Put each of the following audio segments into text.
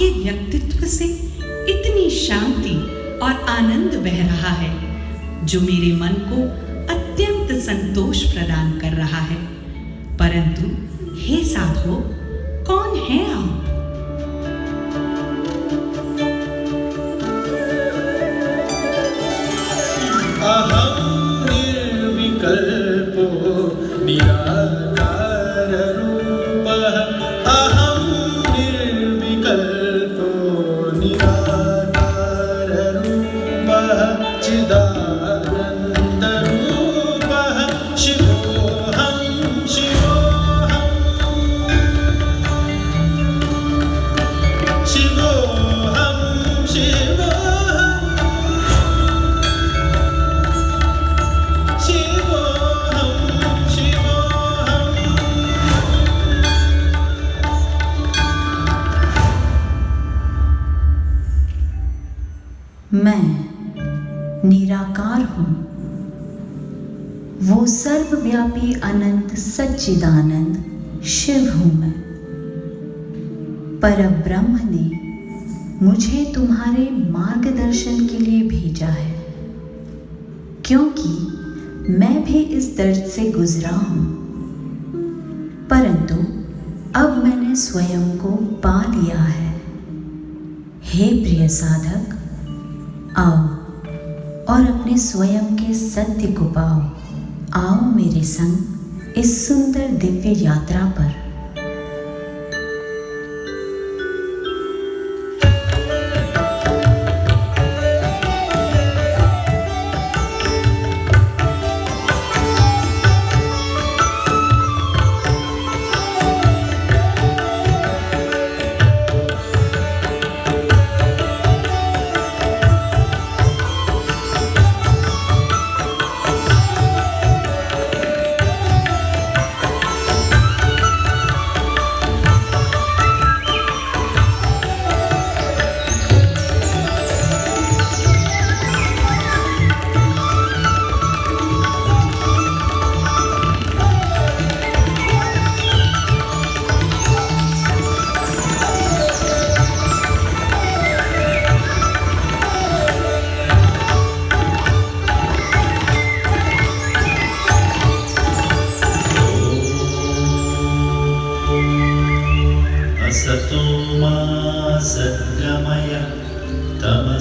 आपके व्यक्तित्व से इतनी शांति और आनंद बह रहा है जो मेरे मन को अत्यंत संतोष प्रदान कर रहा है। परंतु हे साधो, कौन हैं आप? अहं निर्विकल्पो निराकार रूपः। अहं निर्विकल्पो निराकार रूपः चिदानन्द रूपः शिवोऽहं शिवोऽहं शिवोऽहं मैं निराकार हूँ, वो सर्वव्यापी अनंत सच्चिदानंद शिव हूँ मैं। परब्रह्म ने मुझे तुम्हारे मार्गदर्शन के लिए भेजा है, क्योंकि मैं भी इस दर्द से गुजरा हूँ, परंतु अब मैंने स्वयं को पा लिया है। हे प्रिय साधक, आओ और अपने स्वयं के सत्य को पाओ। आओ मेरे संग इस सुंदर दिव्य यात्रा पर।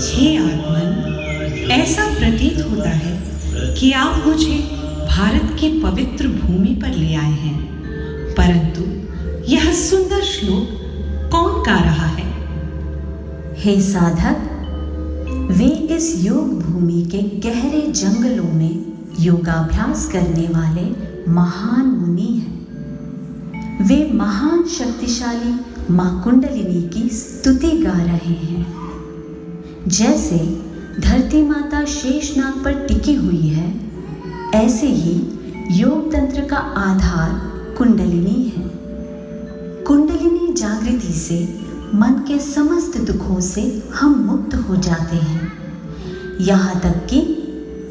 हे आत्मन, ऐसा प्रतीत होता है कि आप मुझे भारत की पवित्र भूमि पर ले आए हैं, परंतु यह सुंदर श्लोक कौन गा रहा है? हे साधक, वे इस योग भूमि के गहरे जंगलों में योगाभ्यास करने वाले महान मुनि हैं। वे महान शक्तिशाली मां कुंडलिनी की स्तुति गा रहे हैं। जैसे धरती माता शेषनाग पर टिकी हुई है, ऐसे ही योग तंत्र का आधार कुंडलिनी है। कुंडलिनी जागृति से मन के समस्त दुखों से हम मुक्त हो जाते हैं। यहाँ तक कि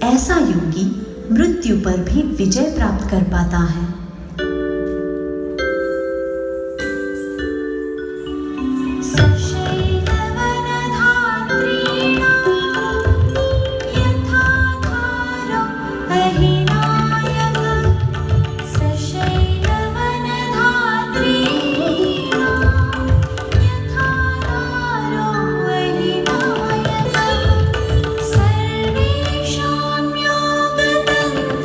ऐसा योगी मृत्यु पर भी विजय प्राप्त कर पाता है। सर्वेषां योगतन्त्राणां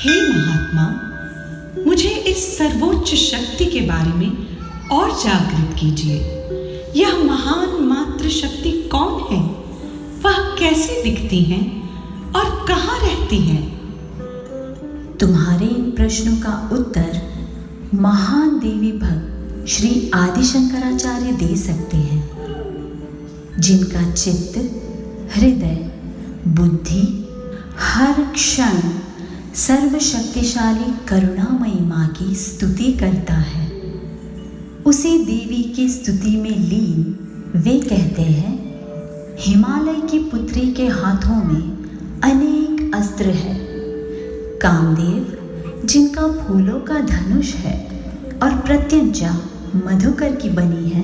हे महात्मा, मुझे इस सर्वोच्च शक्ति के बारे में और जागृत कीजिए। यह महान मातृ शक्ति कौन है? वह कैसे दिखती हैं और कहाँ रहती हैं? तुम्हारे इन प्रश्नों का उत्तर महान देवी भक्त श्री आदि शंकराचार्य दे सकते हैं, जिनका चित्त, हृदय, बुद्धि हर क्षण सर्वशक्तिशाली करुणामयी माँ की स्तुति करता है। उसी देवी की स्तुति में लीन वे कहते हैं, हिमालय की पुत्री के हाथों में अनेक अस्त्र है। कामदेव, जिनका फूलों का धनुष है और प्रत्यंचा मधुकर की बनी है,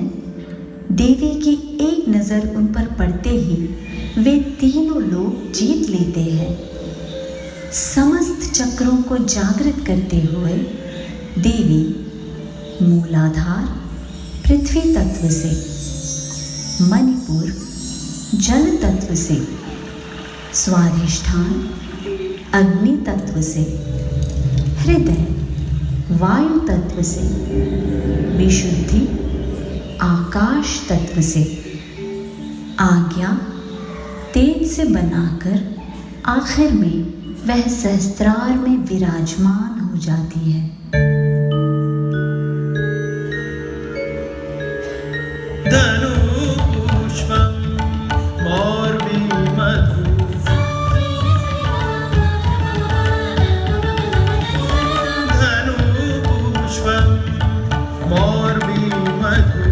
देवी की एक नज़र उन पर पड़ते ही वे तीनों लोग जीत लेते हैं। समस्त चक्रों को जागृत करते हुए देवी मूलाधार पृथ्वी तत्व से, मणिपुर जल तत्व से, स्वाधिष्ठान अग्नि तत्व से, हृदय वायु तत्व से, विशुद्धि आकाश तत्व से, आज्ञा तेज से बनाकर आखिर में वह सहस्त्रार में विराजमान हो जाती है। धनु पुष्पम मोर्बी मधु, धनु पुष्पम मोर्बी मधु,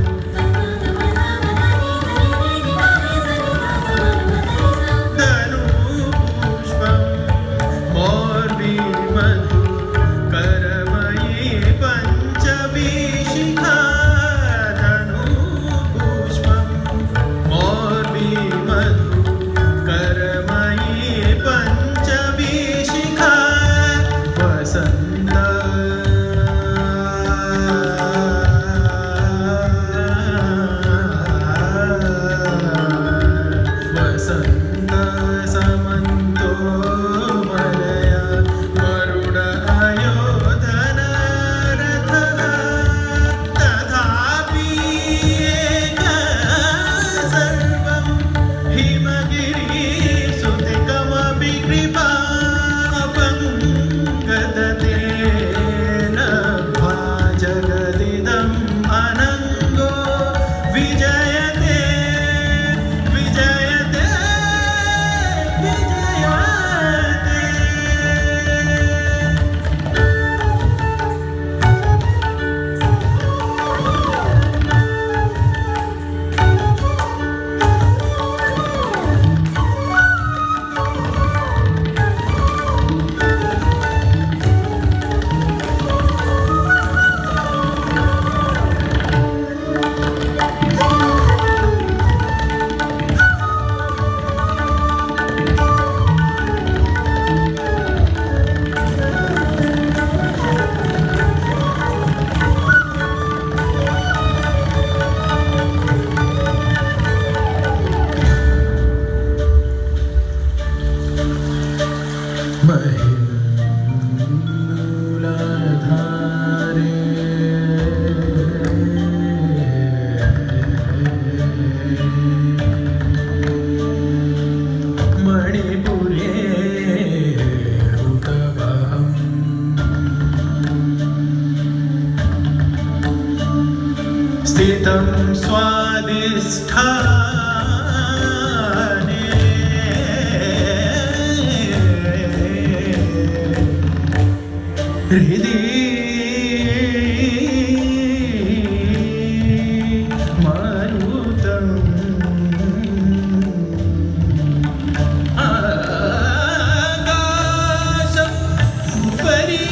धनु पुष्पम मोर्बी मधु, करमयी पंचविशिखा, स्थितं स्वाधिष्ठाने, हृदि मारुतं, आकाशं उपरि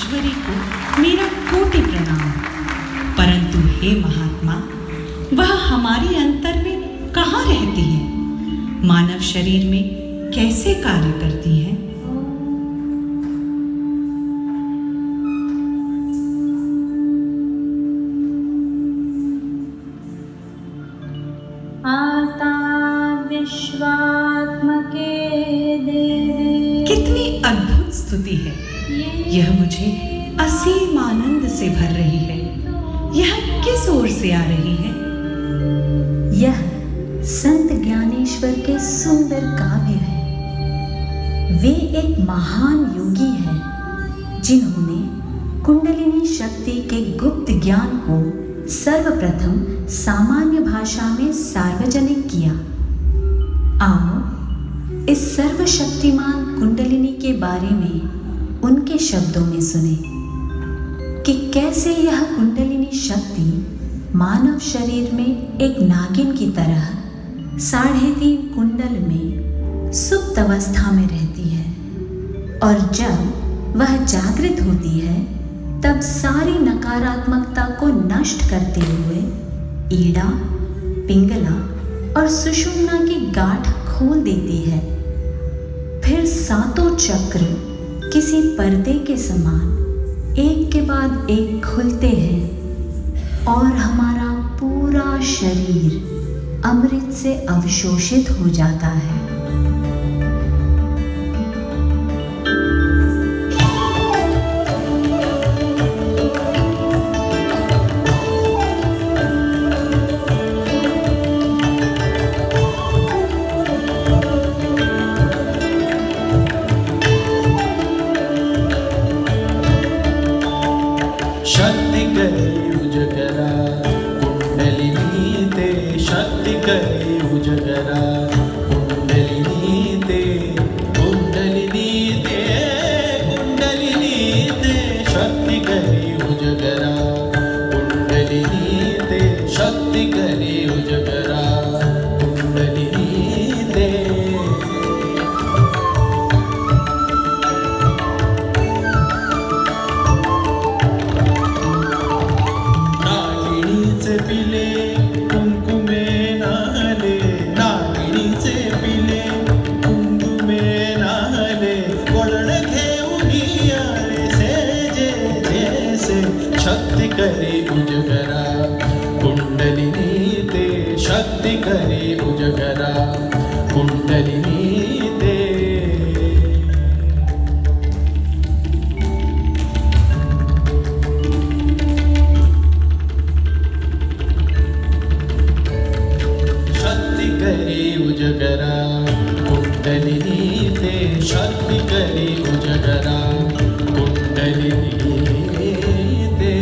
ज्ञानेश्वरी को मेरा कोटि प्रणाम। परंतु हे महात्मा, वह हमारे अंतर में कहाँ रहती हैं? मानव शरीर में कैसे कार्य करती हैं? आता विश्वात्मके देवे। कितनी अद्भुत स्तुति है। यह मुझे असीम आनंद से भर रही है। यह किस ओर से आ रही है? यह संत ज्ञानेश्वर के सुंदर काव्य है। वे एक महान योगी हैं जिन्होंने कुंडलिनी शक्ति के गुप्त ज्ञान को सर्वप्रथम सामान्य भाषा में सार्वजनिक किया। आओ इस सर्वशक्तिमान कुंडलिनी के बारे में उनके शब्दों में सुने कि कैसे यह कुंडलिनी शक्ति मानव शरीर में एक नागिन की तरह 3.5 कुंडल में सुप्त अवस्था में रहती है, और जब वह जागृत होती है तब सारी नकारात्मकता को नष्ट करते हुए ईड़ा, पिंगला और सुषुम्ना की गांठ खोल देती है। फिर सातों चक्र किसी पर्दे के समान एक के बाद एक खुलते हैं और हमारा पूरा शरीर अमृत से अवशोषित हो जाता है। शक्ति करे उजगरा कुंडलिनी ते, शक्ति करे उजगरा कुंडलिनी ते, कुंडलिनी ते, कुंडलिनी ते, शक्ति करे उजगरा कुंडलिनी ते, शक्ति करे उजगरा कुंडलिनी ते। नागिणीचे पिले कुंकुमे नाहले, नागिणीचे पिले कुंकुमे नाहले, वळण घेऊन आले से जे जैसे, शक्ती करे उजगरा कुंडलिनी ते, शक्ती करे उजगरा कुंडलिनी ते। शक्ति करे उजगरा कुंडलिनी ते, शक्ति करे उजगरा कुंडलिनी ते।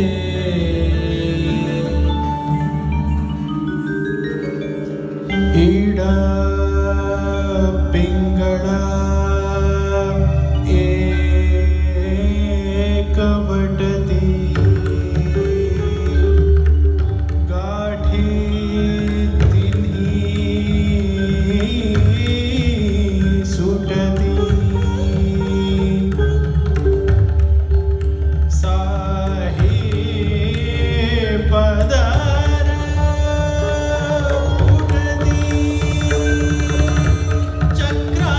ईड़ा पिंगळा एक वटती, गाठी तिन्ही सुटती, साही पदार उठती, चक्रांचे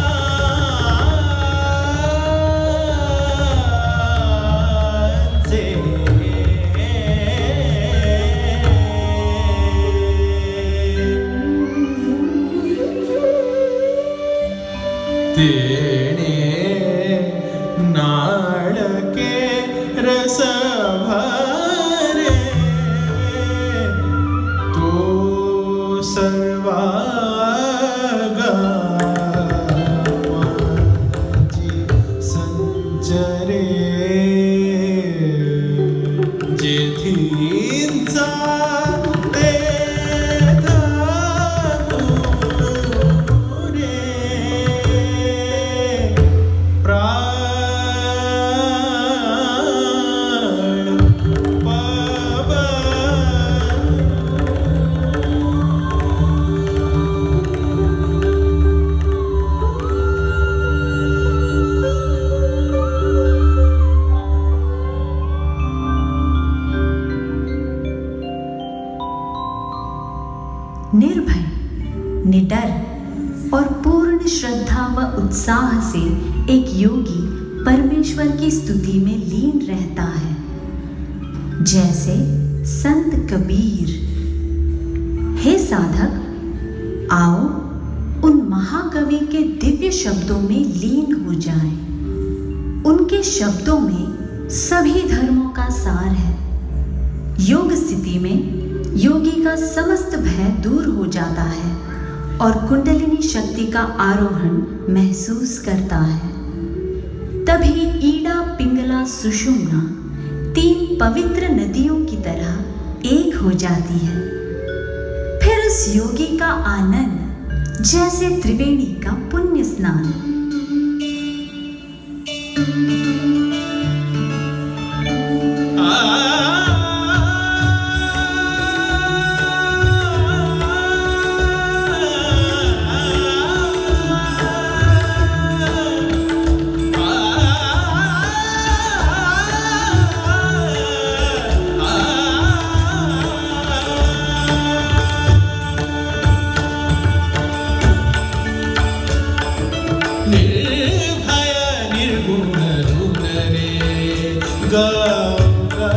तेने नाड़ के रस भरे, तो सर्वागामाची संचरे, जेथींचा तेथा दूरे, प्राण उत्साह से एक योगी परमेश्वर की स्तुति में लीन रहता है, जैसे संत कबीर। हे साधक, आओ उन महाकवि के दिव्य शब्दों में लीन हो जाएं। उनके शब्दों में सभी धर्मों का सार है। योग स्थिति में योगी का समस्त भय दूर हो जाता है और कुंडलिनी शक्ति का आरोहण महसूस करता है। तभी ईड़ा, पिंगला, सुषुम्ना 3 पवित्र नदियों की तरह एक हो जाती है। फिर उस योगी का आनंद जैसे त्रिवेणी का पुण्य स्नान। निर्भय निर्गुण धुन रे गंगा,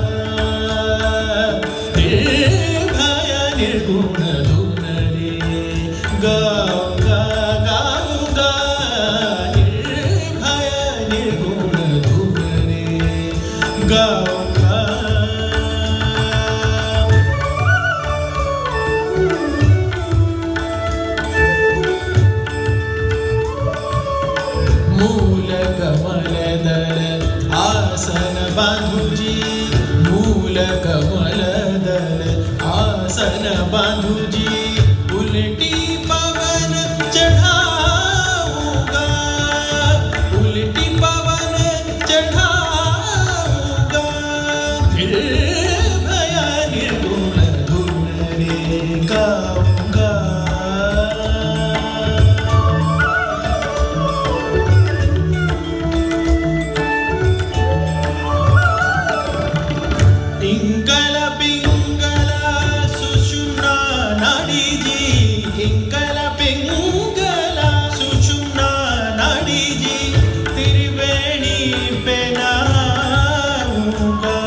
निर्भय निर्गुण धुन रे गंगा गंगा, निर्भय निर्गुण धुन रे गंगा। मूल कमल दल आसन बांधुजी, मूल कमल दल आसन बांधुजी, उल्टी पवन चढ़ाऊंगा, उल्टी पवन चढ़ाऊंगा। निर्भय निर्गुण धुन रे गाऊंगा। इंगल पिंगल सुषुम्ना नाड़ी जी, इंगल पिंगल सुषुम्ना नाड़ी जी, त्रिवेणी पे नहाऊंगा,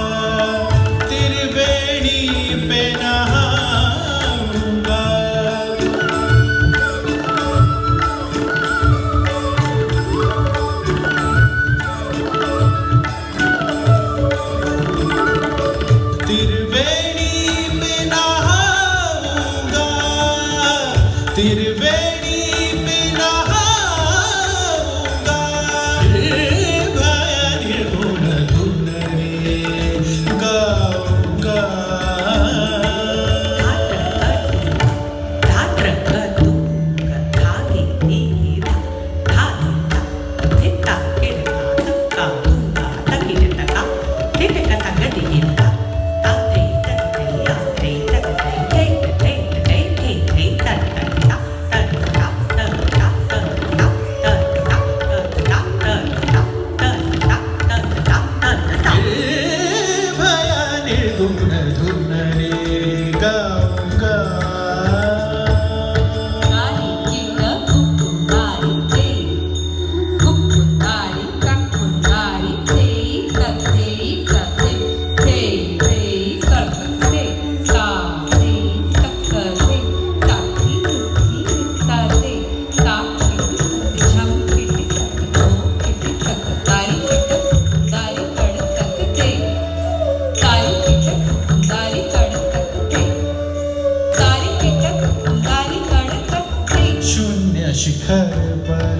त्रिवेणी पे नहाऊंगा। त्रिवेणी पे नहाऊंगा, त्रिवेणी पे नहाऊंगा। निर्भय निर्गुण धुन रे गाऊंगा। निर्भय निर्गुण धुन रे गाऊंगा। शून्य शिखर पर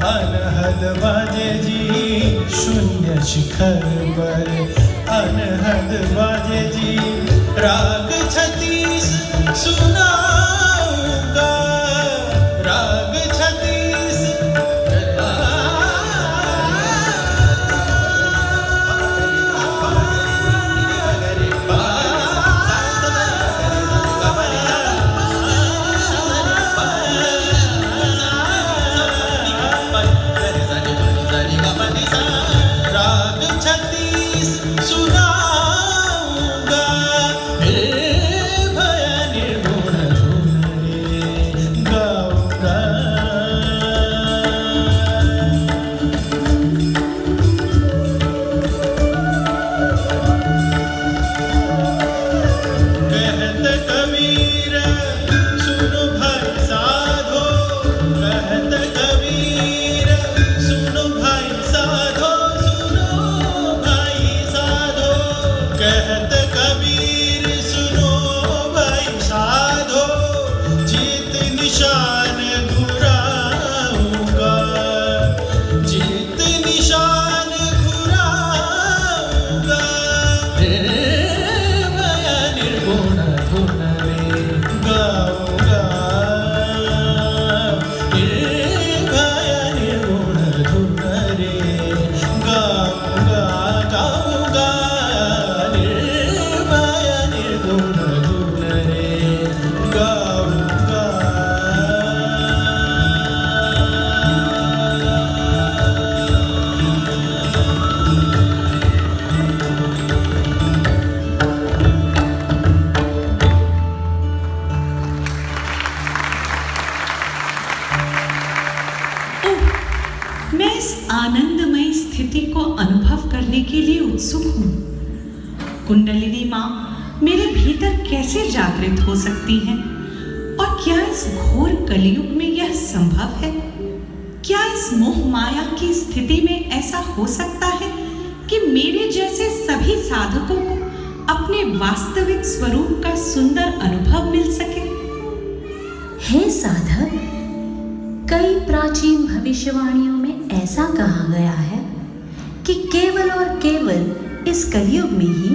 अनहद बाजे जी, शून्य शिखर पर अनहद बाजे जी, राग 36 सुनाऊंगा, राग 36। राग 36 सुनाऊंगा। निर्भय निर्गुण मैं इस आनंदमयी स्थिति को अनुभव करने के लिए उत्सुक हूँ। कुंडलिनी माँ मेरे भीतर कैसे जागृत हो सकती हैं? और क्या इस घोर कलयुग में यह संभव है? क्या इस मोह माया की स्थिति में ऐसा हो सकता है कि मेरे जैसे सभी साधकों को अपने वास्तविक स्वरूप का सुंदर अनुभव मिल सके? हे साधक, कई प्राचीन भविष्यवाणियों में ऐसा कहा गया है कि केवल और केवल इस कलयुग में ही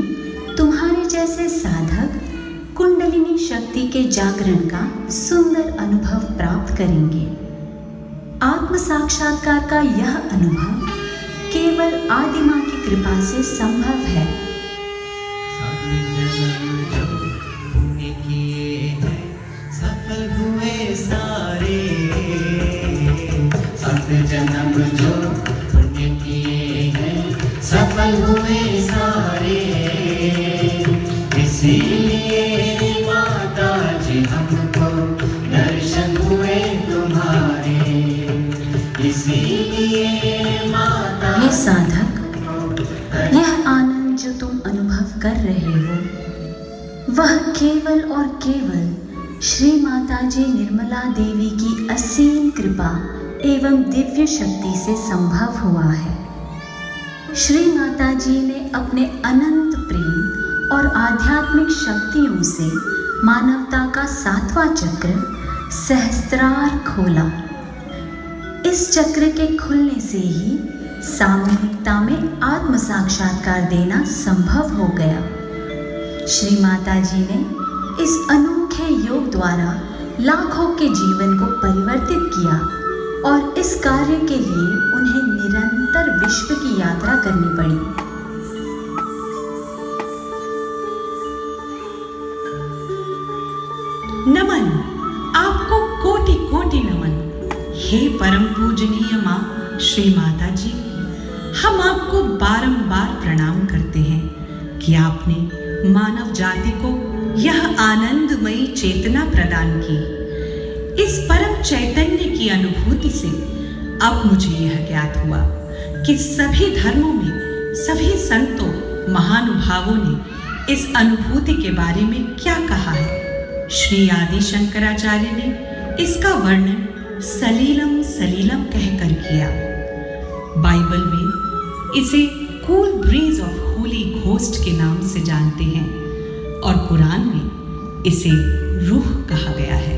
तुम्हारे जैसे साधक कुंडलिनी शक्ति के जागरण का सुंदर अनुभव प्राप्त करेंगे। आत्म साक्षात्कार का यह अनुभव केवल आदि माँ की कृपा से संभव है। पुण्य किए हैं सफल हुए सारे, सात जन्म जो पुण्य किए हैं सफल हुए सारे। इसीलिए माता जी हमको दर्शन हुए तुम्हारे, इसीलिए माता। हे साधक, यह आनंद जो तुम अनुभव कर रहे हो वह केवल और केवल श्री माता जी निर्मला देवी की असीम कृपा एवं दिव्य शक्ति से संभव हुआ है। श्री माता जी ने अपने अनंत प्रेम और आध्यात्मिक शक्तियों से मानवता का 7वां चक्र सहस्त्रार खोला। इस चक्र के खुलने से ही सामूहिकता में आत्म साक्षात्कार देना संभव हो गया। श्री माता जी ने इस अनोखे योग द्वारा लाखों के जीवन को परिवर्तित किया और इस कार्य के लिए उन्हें निरंतर विश्व की यात्रा करनी पड़ी। नमन, आपको कोटि कोटि नमन। हे परम पूजनीय माँ श्री माता जी, हम आपको बारंबार प्रणाम करते हैं कि आपने मानव जाति को यह आनंदमयी चेतना प्रदान की। इस परम चैतन्य की अनुभूति से अब मुझे यह ज्ञात हुआ कि सभी धर्मों में सभी संतों महानुभावों ने इस अनुभूति के बारे में क्या कहा है। श्री आदि शंकराचार्य ने इसका वर्णन सलीलम सलीलम कहकर किया। बाइबल में इसे cool bridge of Holi ghost के नाम से जानते हैं और कुरान में इसे रूह कहा गया है।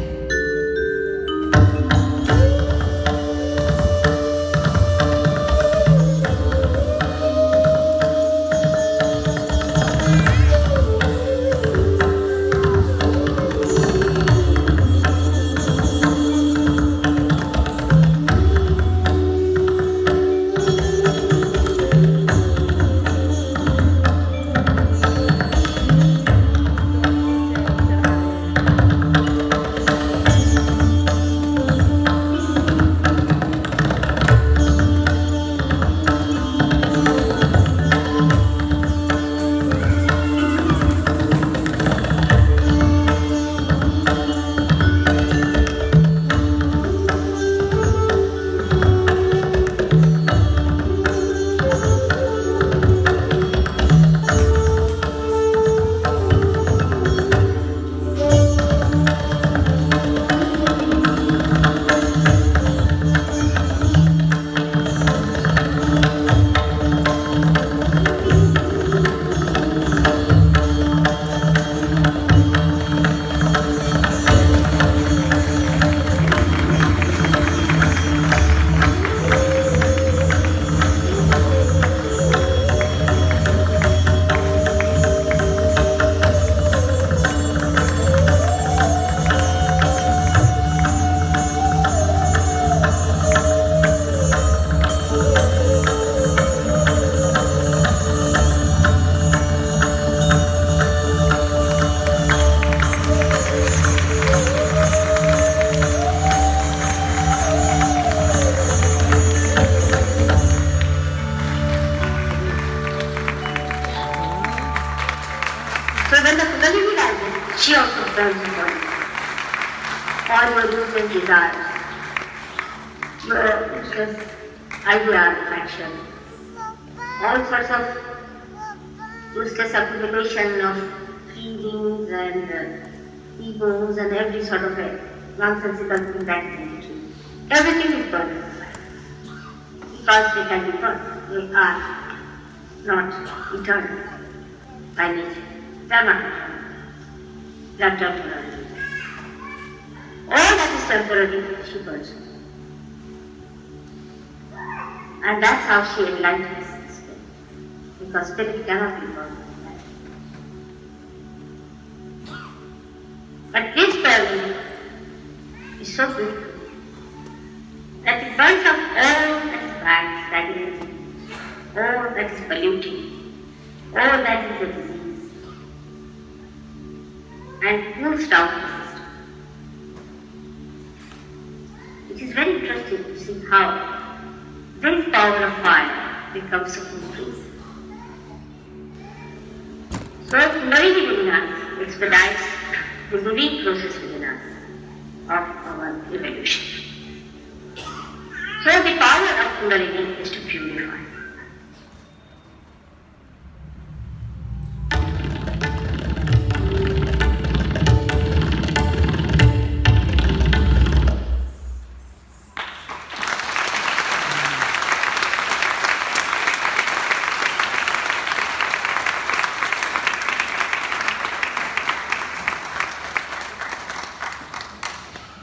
She also felt the burn. All were losing desire. Because ideas, action, all sorts of useless accumulation of feelings and egos and every sort of a nonsensical thing that is true. Everything is burned because they can be burned. They are not eternal by nature. They are not eternal. They are temporary. All that is temporary, she burns. And that's how she enlightens spirit. Because spirit cannot be burned. But this burning is so beautiful that it burns up all that is bad, stagnant, all that is polluting, all that is a disease, and cools down the system. It is very interesting to see how this power of fire becomes so increased. So Kundalini within us expedites the living process within us of our evolution. So the power of Kundalini is to purify.